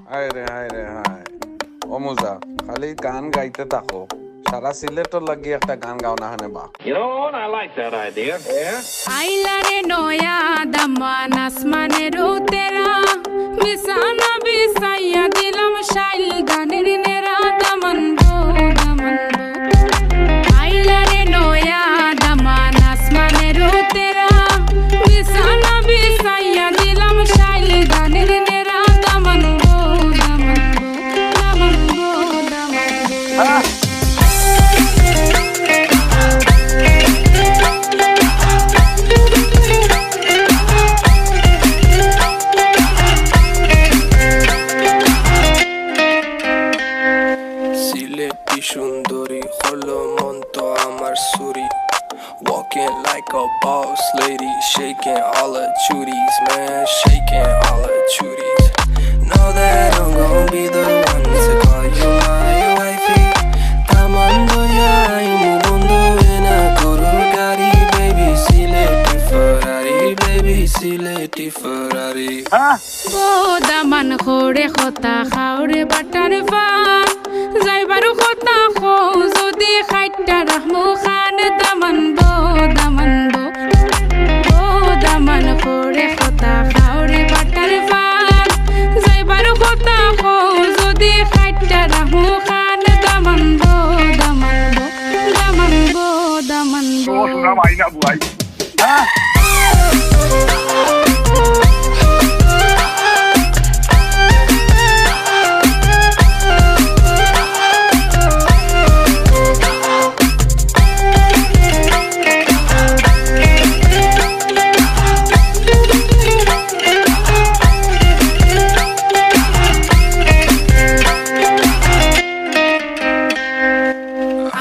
হায় রে হায় রে হায় অমুজা খালি গান গাইতে থাকো সারা সিলেটর লাগি একটা গান গাও না হানে বা You know what? I like that idea. Yeah. আইলারে নয়া দামান আসমানের উতেরা বিছানা বিছাইয়া দিলাম শাইল গানের নেরা দামান গো দামান গো আইলারে নয়া দামান আসমানের উতেরা বিছানা বিছাইয়া দিলাম শাইল গানের নেরা দামান গো দামান গো দামান গো দামান গো সিলেটি সুন্দরী হলো মন তো আমার সুরি Walking like a boss lady, shaking all her chuties, man, shaking all her chuties. Know that I'm gon' be the one to call you my wifey. Tamando ya imu bondo ena koro gari, baby Sileti Ferrari, baby Sileti Ferrari. O Daman খোরে খতা খাওরে butter fun যাইবারু খতা খো যদি খাইটা রাহমু খান দামান বো দামান বো ও দামান খোরে খতা খাওরে butter fun যাইবারু খতা খো যদি খাইটা রাহমু খান দামান বো দামান বো দামান বো দামান বো শোনা মাইনা বুয়াই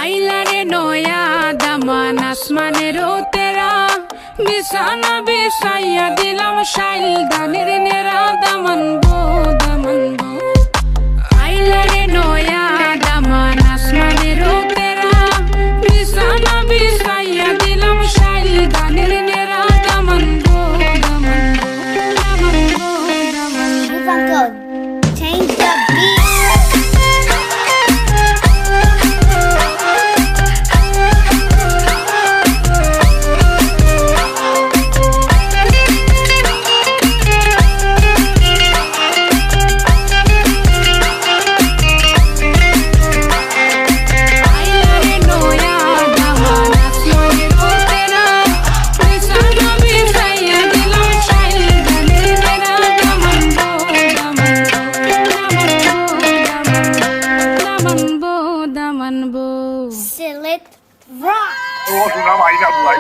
আইলারে নয়া দামান আসমানের তেরা বিছানা বিছাইয়া দিলাম শাইল গানের নেরা দামান গো দামান গো আইলারে নয়া দামান আসমানের তেরা বিছানা বিছাইয়া দিলাম শাইল গানের নেরা দামান গো দামান গো দামান গো দামান গো Funko, change the beat. আইলারে নয়া দামান আসমানের তেরা বিছানা বিছাইয়া দিলাম শাইল গানের নেরা দামান গো দামান গো দামান গো Sillet rock. শোনা মাইনা বুয়াই